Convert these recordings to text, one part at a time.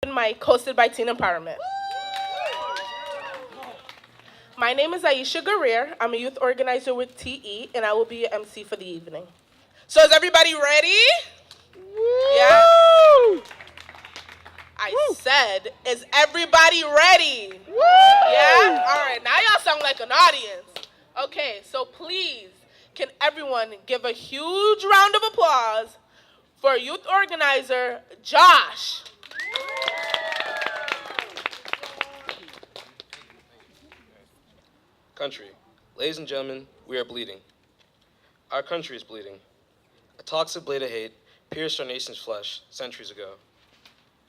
Open Mic hosted by Teen Empowerment. My name is Aisha Guerrier. I'm a youth organizer with TE, and I will be your MC for the evening. So is everybody ready? Yeah? I said, is everybody ready? Yeah? All right, now y'all sound like an audience. Okay, so please, can everyone give a huge round of applause for youth organizer Josh? Country. Ladies and gentlemen, we are bleeding. Our country is bleeding. A toxic blade of hate pierced our nation's flesh centuries ago,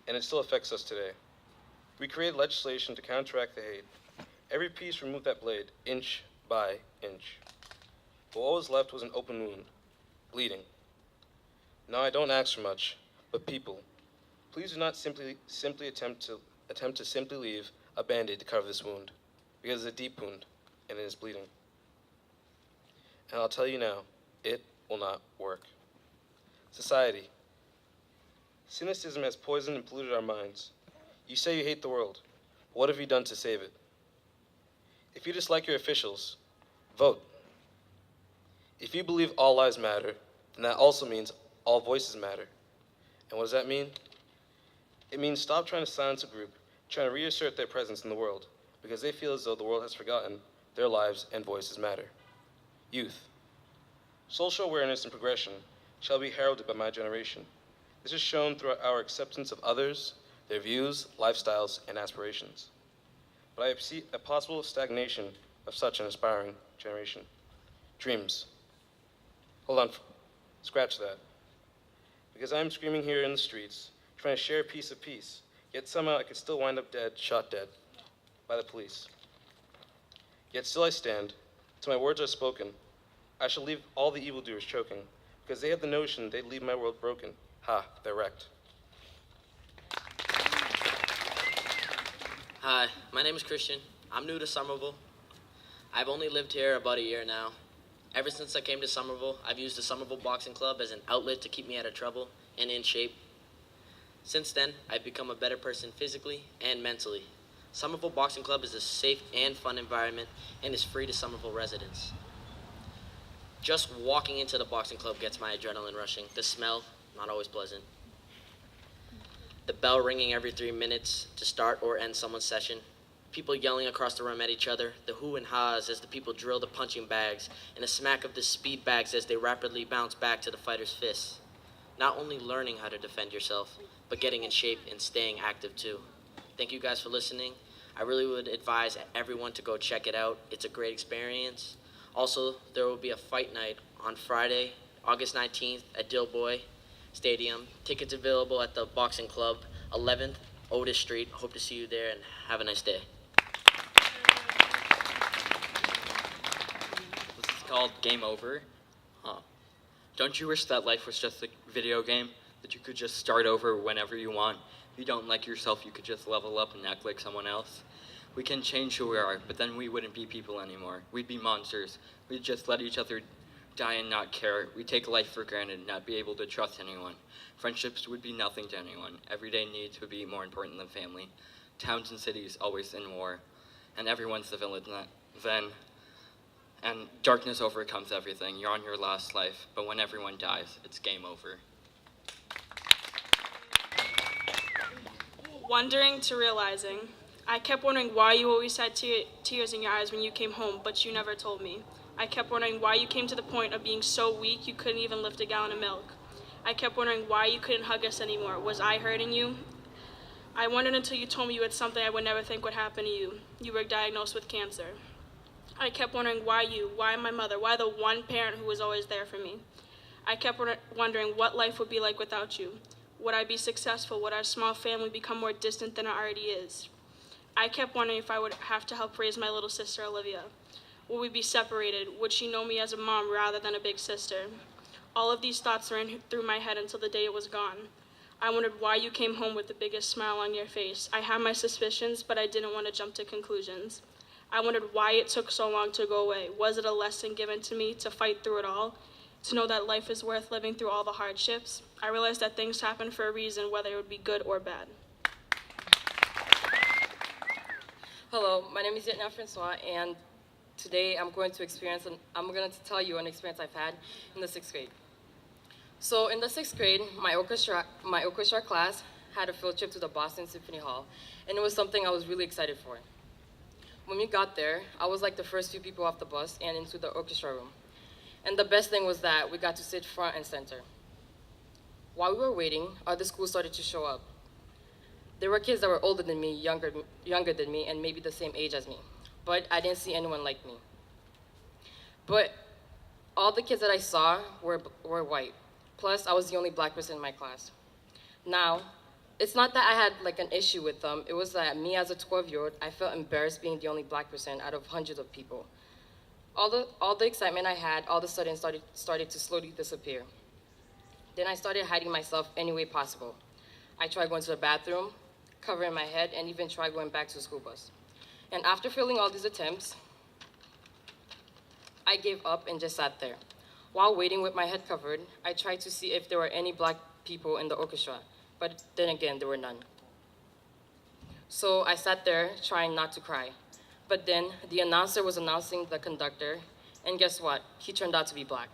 and it still affects us today. We created legislation to counteract the hate. Every piece removed that blade, inch by inch. But what was left was an open wound, bleeding. Now I don't ask for much, but people, please do not simply attempt to simply leave a Band-Aid to cover this wound, because it's a deep wound, and it is bleeding. And I'll tell you now, it will not work. Society. Cynicism has poisoned and polluted our minds. You say you hate the world. What have you done to save it? If you dislike your officials, vote. If you believe all lives matter, then that also means all voices matter. And what does that mean? It means stop trying to silence a group, trying to reassert their presence in the world, because they feel as though the world has forgotten their lives and voices matter. Youth. Social awareness and progression shall be heralded by my generation. This is shown through our acceptance of others, their views, lifestyles, and aspirations. But I see a possible stagnation of such an aspiring generation. Dreams. Hold on, scratch that. Because I'm screaming here in the streets, trying to share a piece of peace, yet somehow I could still wind up dead, shot dead by the police. Yet still I stand, till my words are spoken. I shall leave all the evildoers choking, because they have the notion they'd leave my world broken. Ha, they're wrecked. Hi, my name is Christian. I'm new to Somerville. I've only lived here about a year now. Ever since I came to Somerville, I've used the Somerville Boxing Club as an outlet to keep me out of trouble and in shape. Since then, I've become a better person physically and mentally. Somerville Boxing Club is a safe and fun environment and is free to Somerville residents. Just walking into the boxing club gets my adrenaline rushing. The smell, not always pleasant. The bell ringing every 3 minutes to start or end someone's session. People yelling across the room at each other, the who and ha's as the people drill the punching bags, and a smack of the speed bags as they rapidly bounce back to the fighter's fists. Not only learning how to defend yourself, but getting in shape and staying active too. Thank you guys for listening. I really would advise everyone to go check it out. It's a great experience. Also, there will be a fight night on Friday, August 19th at Dilboy Stadium. Tickets available at the Boxing Club, 11th Otis Street. Hope to see you there and have a nice day. This is called Game Over. Don't you wish that life was just a video game? That you could just start over whenever you want? If you don't like yourself, you could just level up and act like someone else? We can change who we are, but then we wouldn't be people anymore. We'd be monsters. We'd just let each other die and not care. We'd take life for granted and not be able to trust anyone. Friendships would be nothing to anyone. Everyday needs would be more important than family. Towns and cities always in war. And everyone's the villain then. And darkness overcomes everything. You're on your last life, but when everyone dies, it's game over. Wondering to realizing. I kept wondering why you always had tears in your eyes when you came home, but you never told me. I kept wondering why you came to the point of being so weak you couldn't even lift a gallon of milk. I kept wondering why you couldn't hug us anymore. Was I hurting you? I wondered until you told me you had something I would never think would happen to you. You were diagnosed with cancer. I kept wondering why you, why my mother, why the one parent who was always there for me. I kept wondering what life would be like without you. Would I be successful? Would our small family become more distant than it already is? I kept wondering if I would have to help raise my little sister, Olivia. Would we be separated? Would she know me as a mom rather than a big sister? All of these thoughts ran through my head until the day it was gone. I wondered why you came home with the biggest smile on your face. I had my suspicions, but I didn't want to jump to conclusions. I wondered why it took so long to go away. Was it a lesson given to me to fight through it all? To know that life is worth living through all the hardships? I realized that things happen for a reason, whether it would be good or bad. Hello, my name is Yetna Francois, and today I'm going to tell you an experience I've had in the 6th grade. So in the 6th grade, my orchestra class had a field trip to the Boston Symphony Hall, and it was something I was really excited for. When we got there, I was like the first few people off the bus and into the orchestra room. And the best thing was that we got to sit front and center. While we were waiting, other schools started to show up. There were kids that were older than me, younger than me, and maybe the same age as me. But I didn't see anyone like me. But all the kids that I saw were white. Plus, I was the only black person in my class. Now, it's not that I had like an issue with them. It was that me as a 12-year-old, I felt embarrassed being the only black person out of hundreds of people. All the excitement I had all of a sudden started to slowly disappear. Then I started hiding myself any way possible. I tried going to the bathroom, covering my head, and even tried going back to the school bus. And after failing all these attempts, I gave up and just sat there. While waiting with my head covered, I tried to see if there were any black people in the orchestra, but then again, there were none. So I sat there trying not to cry. But then the announcer was announcing the conductor, and guess what? He turned out to be black.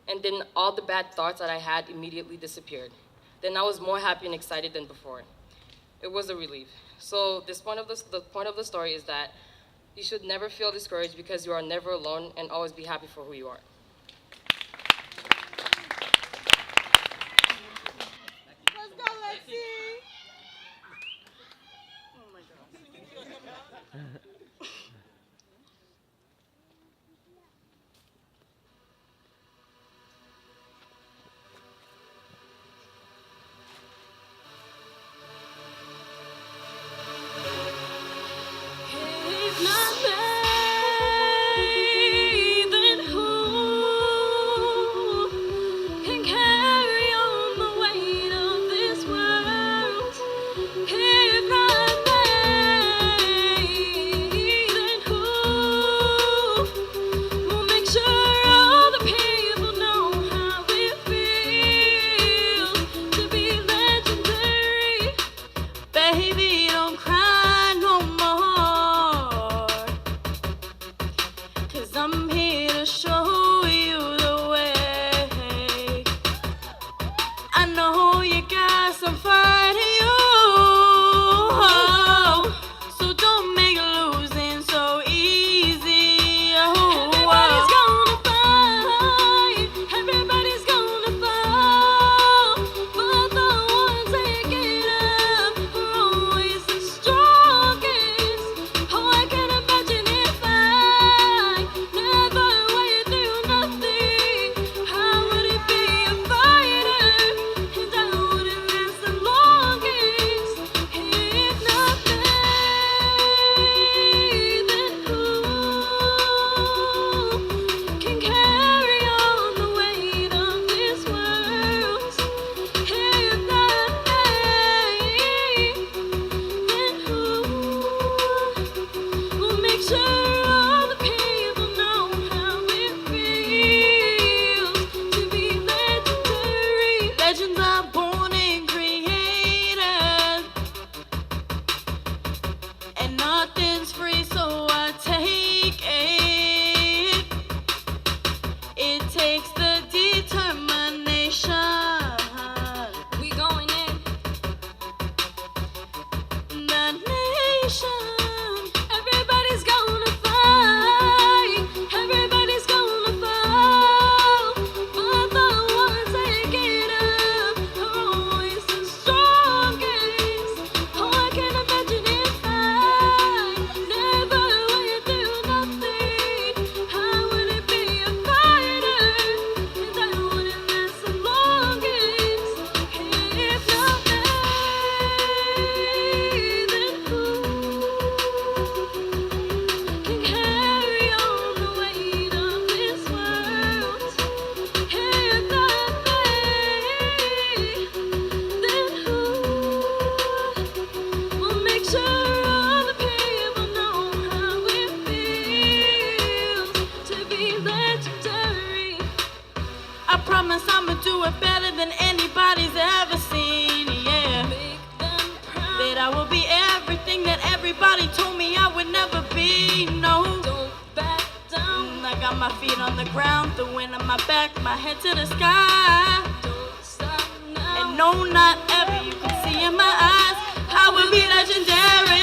And then all the bad thoughts that I had immediately disappeared. Then I was more happy and excited than before. It was a relief. So the point of the story is that you should never feel discouraged because you are never alone, and always be happy for who you are. Let's go, Lexi. Oh my God. Everybody told me my feet on the ground, the wind on my back, my head to the sky. And no, not ever, you can see in my eyes, I will be legendary.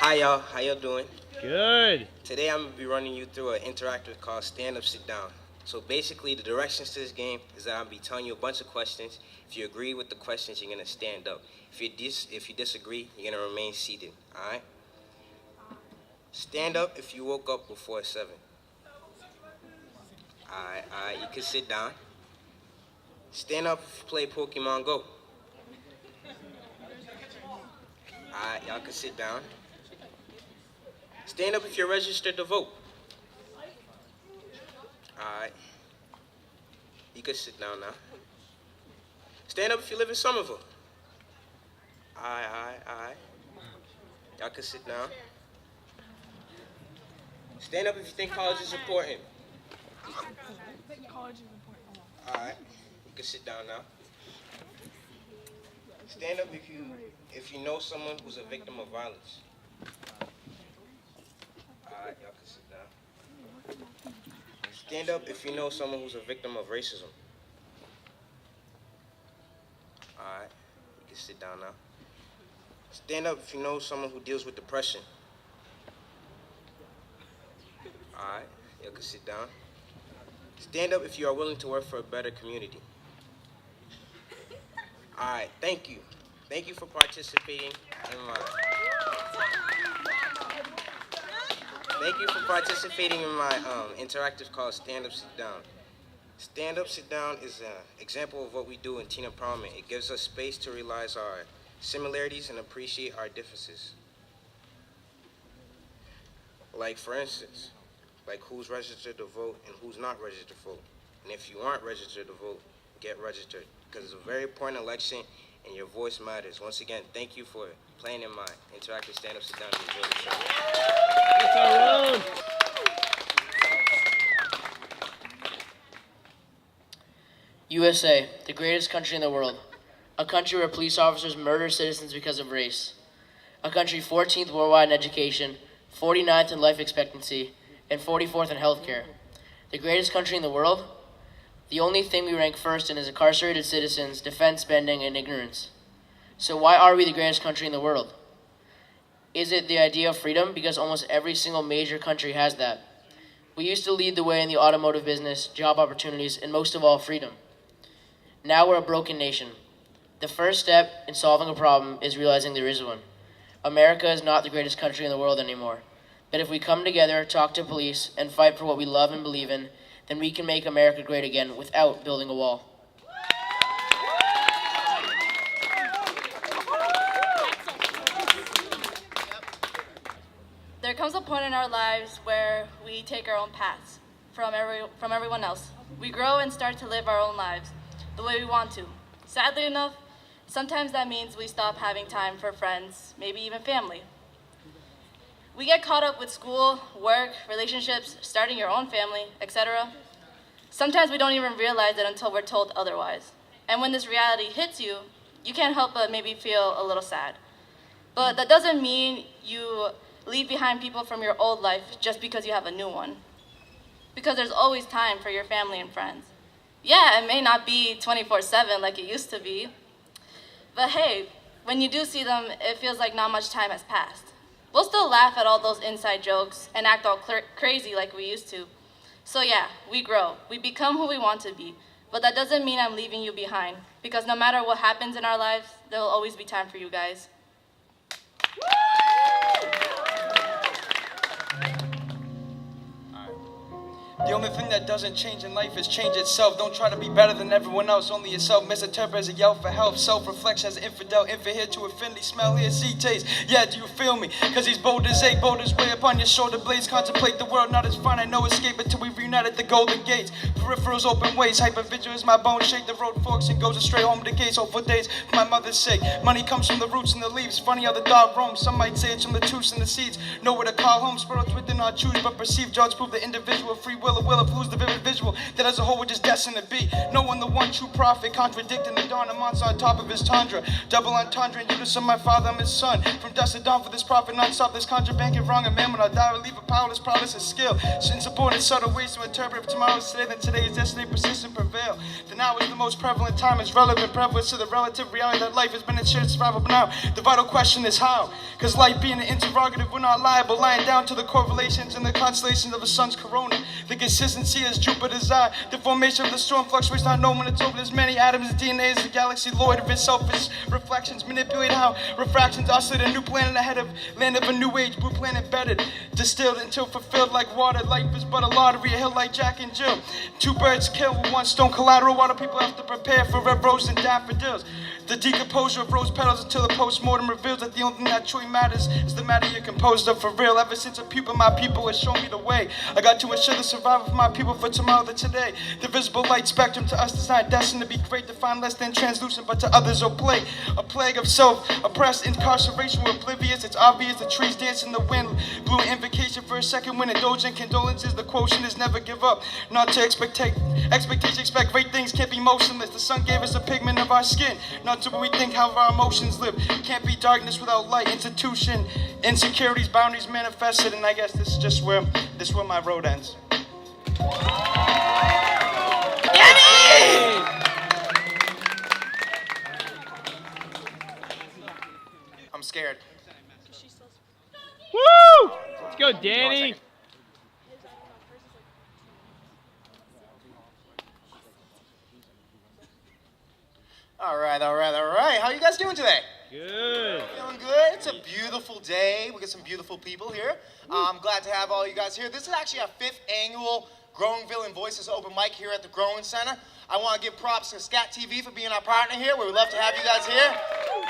Hi y'all, how y'all doing? Good. Today I'm gonna be running you through an interactive called Stand Up, Sit Down. So basically the directions to this game is that I'll be telling you a bunch of questions. If you agree with the questions, you're gonna stand up. If you disagree, you're gonna remain seated, all right? Stand up if you woke up before 7. All right, you can sit down. Stand up if you play Pokemon Go. All right, y'all can sit down. Stand up if you're registered to vote. All right. You can sit down now. Stand up if you live in Somerville. All right. Y'all can sit down. Stand up if you think college is important. All right. You can sit down now. Stand up if you know someone who's a victim of violence. Alright, y'all can sit down. Stand up if you know someone who's a victim of racism. Alright, you can sit down now. Stand up if you know someone who deals with depression. Alright, y'all can sit down. Stand up if you are willing to work for a better community. Alright, thank you. Thank you for participating in my... Thank you for participating in my interactive called Stand Up, Sit Down. Stand Up, Sit Down is an example of what we do in teen empowerment. It gives us space to realize our similarities and appreciate our differences. Like, for instance, like who's registered to vote and who's not registered to vote. And if you aren't registered to vote, get registered, because it's a very important election and your voice matters. Once again, thank you for playing in my interactive Stand Up, Sit Down and enjoy the show. USA, the greatest country in the world. A country where police officers murder citizens because of race. A country 14th worldwide in education, 49th in life expectancy, and 44th in healthcare. The greatest country in the world? The only thing we rank first in is incarcerated citizens, defense spending, and ignorance. So why are we the greatest country in the world? Is it the idea of freedom? Because almost every single major country has that. We used to lead the way in the automotive business, job opportunities, and most of all, freedom. Now we're a broken nation. The first step in solving a problem is realizing there is one. America is not the greatest country in the world anymore. But if we come together, talk to police, and fight for what we love and believe in, then we can make America great again without building a wall. There comes a point in our lives where we take our own paths from everyone else. We grow and start to live our own lives the way we want to. Sadly enough, sometimes that means we stop having time for friends, maybe even family. We get caught up with school, work, relationships, starting your own family, etc. Sometimes we don't even realize it until we're told otherwise. And when this reality hits you, you can't help but maybe feel a little sad. But that doesn't mean you leave behind people from your old life just because you have a new one. Because there's always time for your family and friends. Yeah, it may not be 24/7 like it used to be, but hey, when you do see them, it feels like not much time has passed. We'll still laugh at all those inside jokes and act all crazy like we used to. So yeah, we grow. We become who we want to be. But that doesn't mean I'm leaving you behind, because no matter what happens in our lives, there will always be time for you guys. The only thing that doesn't change in life is change itself. Don't try to be better than everyone else, only yourself. Misinterpret as a yell for help. Self-reflection as an infidel. Infant here to affinity. Smell, hear, see, taste. Yeah, do you feel me? Cause he's bold as eight, bold as way upon your shoulder blades. Contemplate the world, not as finite, no escape until we reunite at the golden gates. Peripherals open ways, hypervigil is my bone. Shake the road forks and goes astray home to gates. Hope for days for my mother's sake. Money comes from the roots and the leaves. Funny how the dog roams. Some might say it's from the truths and the seeds. Know where to call home. Spirits within our choose, but perceived judge prove the individual free will of who's the vivid visual that as a whole we're just destined to be. No one the one true prophet contradicting the dawn. A monster on top of his tundra. Double entendre and you to son my father, I'm his son. From dust to dawn for this prophet non-stop. This contraband can wrong a man when I die. Will leave a powerless prowess of skill. Insubordinate subtle ways to interpret. If tomorrow is today, then today is destiny. Persistent prevail. The now is the most prevalent time. Is relevant prevalence to the relative reality that life has been ensured survival. But now the vital question is how. Cause life being an interrogative, we're not liable. Lying down to the correlations and the constellations of a sun's corona. The consistency is Jupiter's eye. The formation of the storm fluctuates not known when it's over. There's many atoms. DNA is the galaxy Lord of itself. Its reflections manipulate how refractions oscillate. A new planet ahead of land of a new age. Blue planet bedded. Distilled until fulfilled like water. Life is but a lottery. A hill like Jack and Jill. Two birds killed with one stone collateral. Why do people have to prepare for red roses and daffodils? The decomposure of rose petals until the post-mortem reveals that the only thing that truly matters is the matter you're composed of for real. Ever since a pupil, my people has shown me the way. I got to ensure the survival of my people for tomorrow than today. The visible light spectrum to us designed, destined to be great, defined less than translucent, but to others a plague. A plague of self-oppressed incarceration. We're oblivious, it's obvious, the trees dance in the wind. Blue invocation for a second wind, indulgent condolences. The quotient is never give up. Not to expectation, expect great things can't be motionless. The sun gave us the pigment of our skin. Not to we think how our emotions live. Can't be darkness without light. Institution, insecurities, boundaries manifested, and I guess this is where my road ends. I'm scared. Woo! Let's go, Danny. All right. How you guys doing today? Good. Feeling good? It's a beautiful day. We got some beautiful people here. I'm glad to have all you guys here. This is actually our 5th annual Growing Villen Voices Open Mic here at the Growing Center. I want to give props to SCATV for being our partner here. We would love to have you guys here.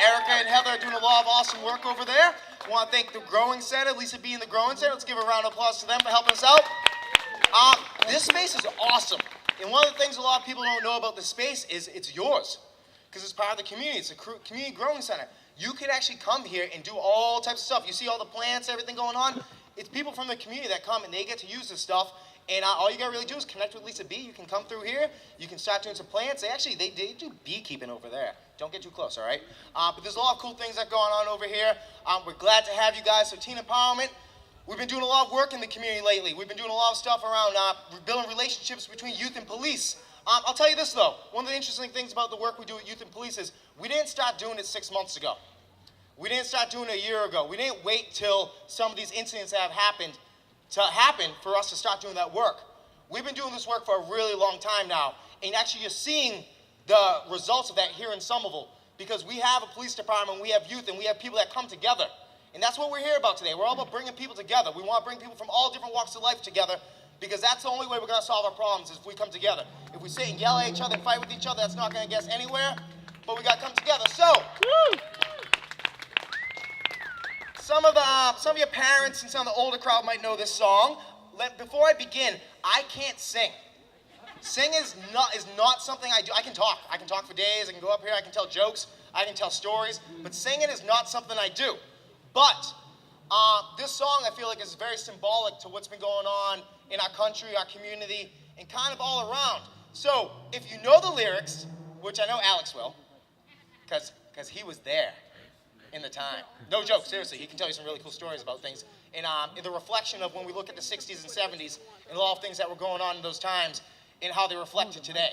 Erica and Heather are doing a lot of awesome work over there. I want to thank the Growing Center, Lisa B and the Growing Center. Let's give a round of applause to them for helping us out. This space is awesome. And one of the things a lot of people don't know about this space is it's yours. Because it's part of the community. It's a community growing center. You could actually come here and do all types of stuff. You see all the plants, everything going on? It's people from the community that come and they get to use this stuff. And all you gotta really do is connect with Lisa B. You can come through here. You can start doing some plants. They do beekeeping over there. Don't get too close, all right? But there's a lot of cool things that are going on over here. We're glad to have you guys. So Teen Empowerment, we've been doing a lot of work in the community lately. We've been doing a lot of stuff around building relationships between youth and police. I'll tell you this though, one of the interesting things about the work we do with youth and police is we didn't start doing it 6 months ago. We didn't start doing it a year ago. We didn't wait till some of these incidents have happened to happen for us to start doing that work. We've been doing this work for a really long time now, and actually you're seeing the results of that here in Somerville because we have a police department, we have youth, and we have people that come together. And that's what we're here about today. We're all about bringing people together. We want to bring people from all different walks of life together because that's the only way we're going to solve our problems is if we come together. If we sit and yell at each other and fight with each other, that's not going to get us anywhere, but we got to come together. So, some of your parents and some of the older crowd might know this song. Before I begin, I can't sing. Sing is not something I do. I can talk for days. I can go up here. I can tell jokes. I can tell stories. But singing is not something I do. But this song, I feel like, is very symbolic to what's been going on in our country, our community, and kind of all around. So if you know the lyrics, which I know Alex will, because he was there in the time. No joke, seriously. He can tell you some really cool stories about things. And in the reflection of when we look at the 60s and 70s and a lot of things that were going on in those times and how they reflect to today.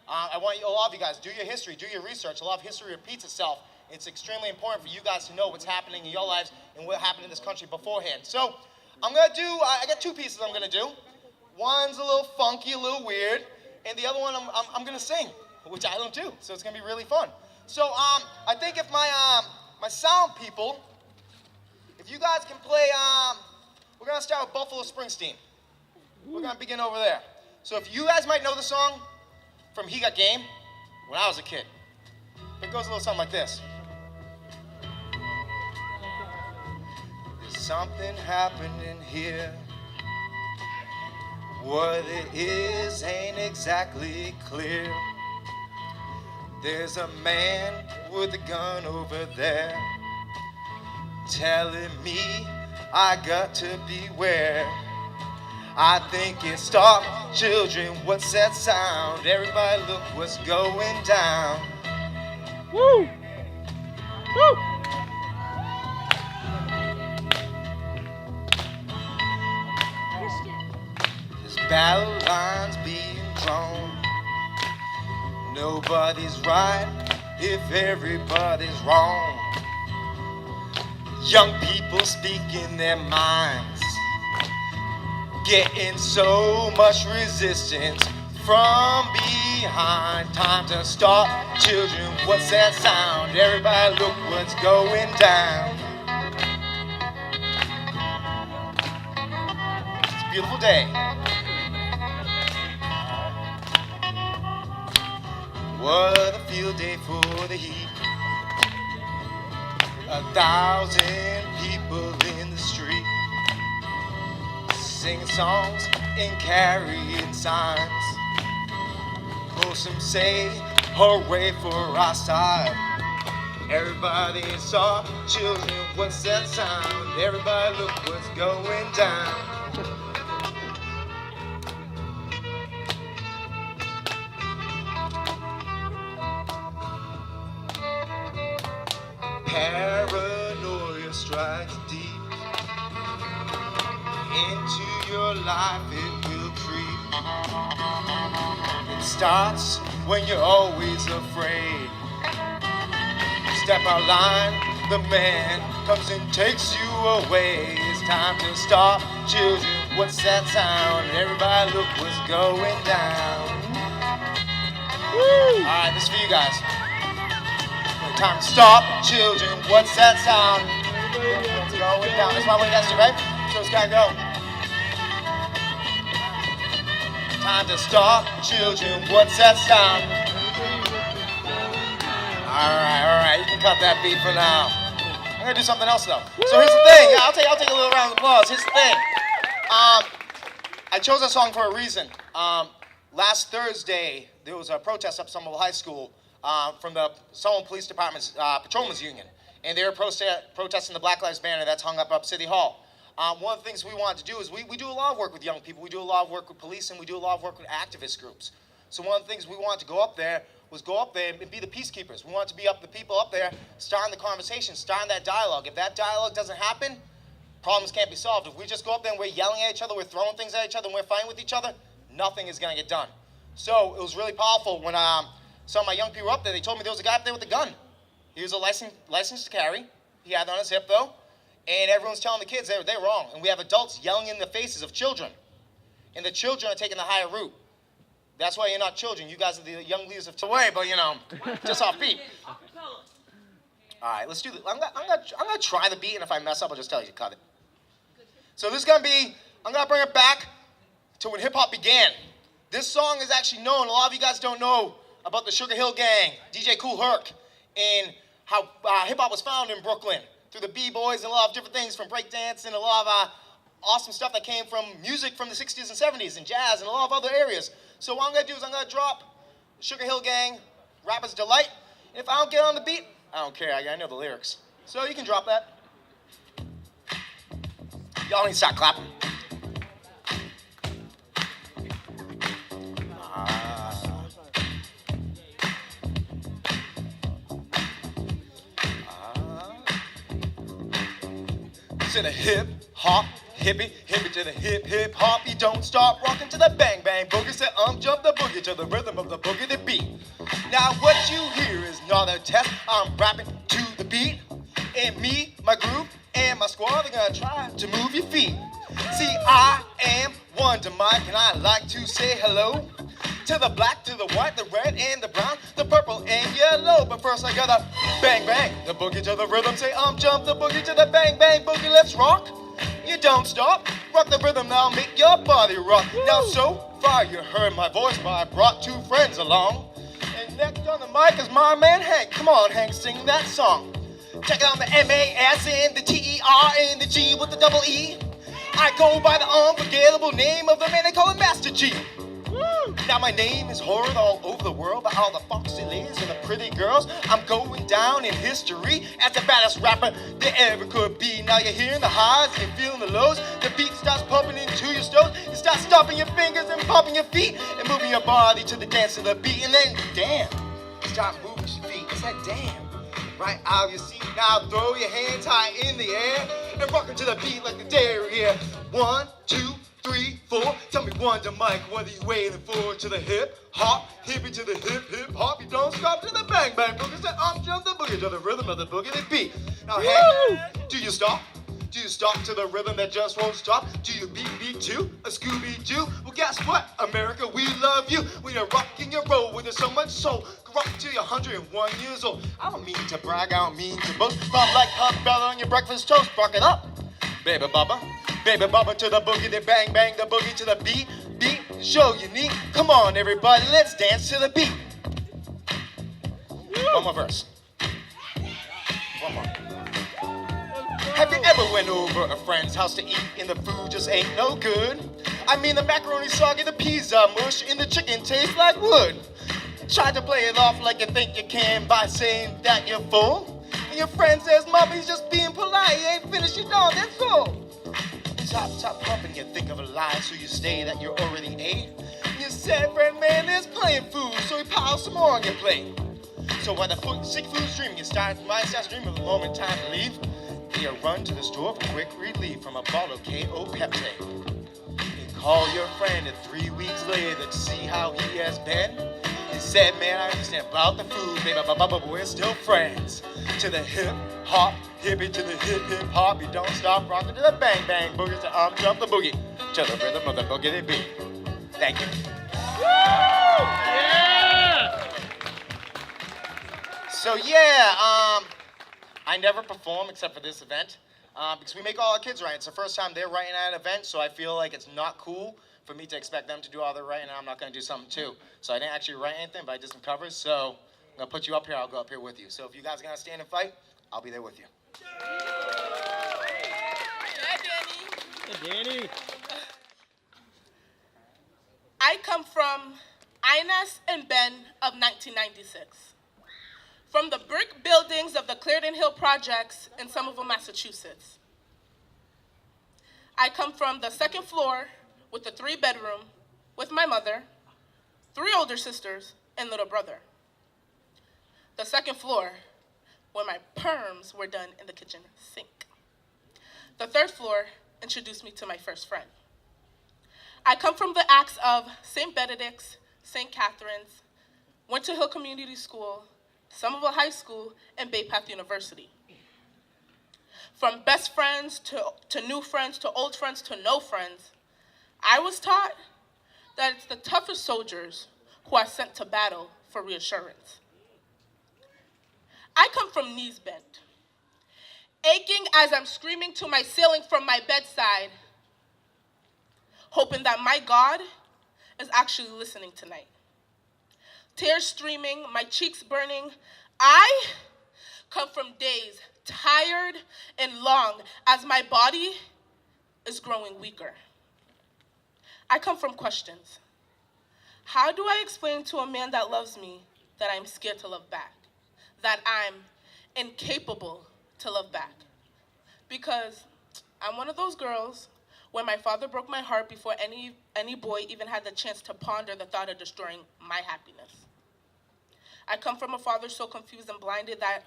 I want a lot of you guys, do your history, do your research. A lot of history repeats itself. It's extremely important for you guys to know what's happening in your lives and what happened in this country beforehand. So I'm going to do, I got 2 pieces I'm going to do. One's a little funky, a little weird, and the other one I'm going to sing, which I don't do. So it's going to be really fun. So I think if my sound people, if you guys can play, we're going to start with Buffalo Springsteen. We're going to begin over there. So if you guys might know the song from He Got Game, when I was a kid, it goes a little something like this. There's something happening here. What it is ain't exactly clear. There's a man with a gun over there telling me I got to beware. I think it's stop, children, what's that sound? Everybody look what's going down. Woo! Woo! This battle line's being drawn. Nobody's right if everybody's wrong. Young people speaking their minds, getting so much resistance from behind. Time to stop, children, what's that sound? Everybody look what's going down. It's a beautiful day. What a field day for the heat. 1,000 people in the street, singing songs and carrying signs. Oh, some say, hooray for our side. Everybody saw, children, what's that sound? Everybody look what's going down. Paranoia strikes deep into your life, it will creep. It starts when you're always afraid. Step out line, the man comes and takes you away. It's time to stop, children, what's that sound? Everybody look what's going down. Woo! Alright, this is for you guys. Time to stop, children, what's that sound? It's going down. That's my way that's right? So it's gotta go. Time to stop, children, what's that sound? Alright, you can cut that beat for now. I'm gonna do something else though. So here's the thing. Yeah, I'll take a little round of applause. Here's the thing. I chose that song for a reason. Last Thursday, there was a protest up Somerville High School from the Somerville Police Department's Patrolmen's Union. And they were protesting the Black Lives banner that's hung up City Hall. One of the things we wanted to do is we do a lot of work with young people. We do a lot of work with police, and we do a lot of work with activist groups. So one of the things we wanted to go up there and be the peacekeepers. We wanted to be the people up there starting the conversation, starting that dialogue. If that dialogue doesn't happen, problems can't be solved. If we just go up there and we're yelling at each other, we're throwing things at each other, and we're fighting with each other, nothing is going to get done. So it was really powerful when some of my young people were up there. They told me there was a guy up there with a gun. He was a license to carry. He had it on his hip, though. And everyone's telling the kids they're wrong. And we have adults yelling in the faces of children. And the children are taking the higher route. That's why you're not children. You guys are the young leaders of today, but, just off beat. All right, let's do this. I'm gonna try the beat, and if I mess up, I'll just tell you to cut it. So this is going to be, I'm going to bring it back to when hip-hop began. This song is actually known. A lot of you guys don't know about the Sugar Hill Gang, DJ Kool Herc, and how hip-hop was found in Brooklyn through the B-boys and a lot of different things from breakdance and a lot of awesome stuff that came from music from the 60s and 70s and jazz and a lot of other areas. So what I'm going to do is I'm going to drop Sugar Hill Gang, Rapper's Delight. And if I don't get on the beat, I don't care. I know the lyrics. So you can drop that. Y'all need to start clapping. To the hip hop, hippie to the hip hop. You don't stop rocking to the bang bang boogie. Say jump the boogie to the rhythm of the boogie the beat. Now what you hear is not a test. I'm rapping to the beat, and me, my group, and my squad are gonna try to move your feet. See, I am Wonder Mike, and I like to say hello to the black, to the white, the red, and the brown, the purple, and yellow. But first I gotta bang, bang, the boogie to the rhythm. Say, jump the boogie to the bang, bang, boogie, let's rock. You don't stop, rock the rhythm now, make your body rock. Now so far you heard my voice, but I brought two friends along. And next on the mic is my man Hank. Come on, Hank, sing that song. Check out the M-A-S and the T-E-R and the G with the double E. I go by the unforgettable name of the man they call him Master G. Now my name is heard all over the world by all the foxy ladies and the pretty girls. I'm going down in history as the baddest rapper there ever could be. Now you're hearing the highs and you're feeling the lows. The beat starts pumping into your toes. You start stomping your fingers and pumping your feet and moving your body to the dance of the beat. And then, damn, start moving your feet. It's that damn. Right out of your seat, now throw your hands high in the air and rock into the beat like the derriere. 1, 2, 3, 4. Tell me Wonder Mike, what are you waiting for? To the hip hop, hippie to the hip hip hop. You don't stop to the bang bang boogie. Say jump the boogie to the rhythm of the boogie beat. Now hey, do you stop? Do you stop to the rhythm that just won't stop? Do you beat too? A Scooby-Doo? Well, guess what? America, we love you. We are rocking your roll with so much soul. Rock till you're 101 years old. I don't mean to brag, I don't mean to boast. But like hot bell on your breakfast toast, rock it up. Baby bubba to the boogie, the bang bang, the boogie to the beat, show you need. Come on everybody, let's dance to the beat. One more verse. One more. Have you ever went over a friend's house to eat and the food just ain't no good? I mean the macaroni soggy, the peas are mush, and the chicken tastes like wood. Try to play it off like you think you can by saying that you're full. And your friend says, Mommy's just being polite, you ain't finished your dog, that's all. Stop pumping, you think of a lie, so you say that you're already ate. You said, friend, man, there's plenty of food, so he piles some more on your plate. So while the sick food's dreaming, you start dreaming of the moment time to leave. You run to the store for quick relief from a bottle of K.O. Pepsi. You call your friend and 3 weeks later to see how he has been. He said, man, I understand about the food, baby, but we're still friends. To the hip hop, hippie to the hip hip hop. You don't stop rocking to the bang bang boogie to jump the boogie to the rhythm of the boogie beat. Thank you. Woo! Yeah! So I never perform except for this event because we make all our kids write. It's the first time they're writing at an event, so I feel like it's not cool for me to expect them to do all their writing, and I'm not going to do something too. So I didn't actually write anything, but I did some covers. So I'm going to put you up here. I'll go up here with you. So if you guys are going to stand and fight, I'll be there with you. Hey, Danny. I come from Ines and Ben of 1996. From the brick buildings of the Clarendon Hill Projects in Somerville, Massachusetts. I come from the second floor with the 3-bedroom with my mother, 3 older sisters, and little brother. The second floor where my perms were done in the kitchen sink. The third floor introduced me to my first friend. I come from the acts of St. Benedict's, St. Catherine's, Winter Hill Community School, Somerville High School, and Bay Path University. From best friends to new friends to old friends to no friends, I was taught that it's the toughest soldiers who are sent to battle for reassurance. I come from knees bent, aching as I'm screaming to my ceiling from my bedside, hoping that my God is actually listening tonight. Tears streaming, my cheeks burning. I come from days tired and long as my body is growing weaker. I come from questions. How do I explain to a man that loves me that I'm scared to love back? That I'm incapable to love back? Because I'm one of those girls where my father broke my heart before any boy even had the chance to ponder the thought of destroying my happiness. I come from a father so confused and blinded that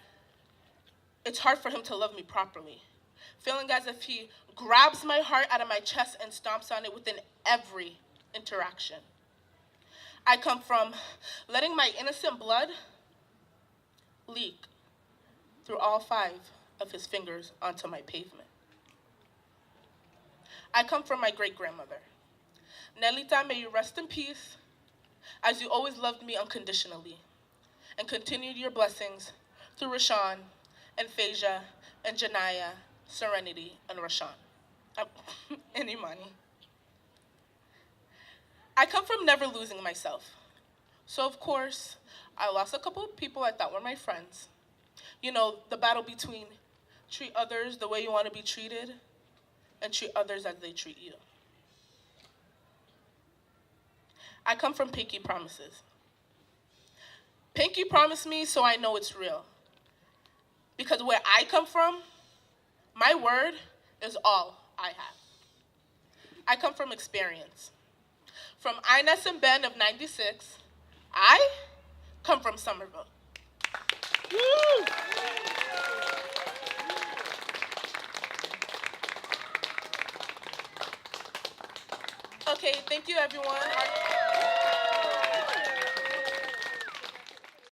it's hard for him to love me properly, feeling as if he grabs my heart out of my chest and stomps on it within every interaction. I come from letting my innocent blood leak through all 5 of his fingers onto my pavement. I come from my great-grandmother. Nelita, may you rest in peace, as you always loved me unconditionally, and continued your blessings through Rashawn and Phasia and Janaya, Serenity, and Rashawn. Any money. I come from never losing myself. So of course, I lost a couple of people I thought were my friends. You know, the battle between treat others the way you want to be treated and treat others as they treat you. I come from pinky promises. Pinky promised me so I know it's real. Because where I come from, my word is all I have. I come from experience. From Ines and Ben of 96, I come from Somerville. Woo! Okay, thank you everyone.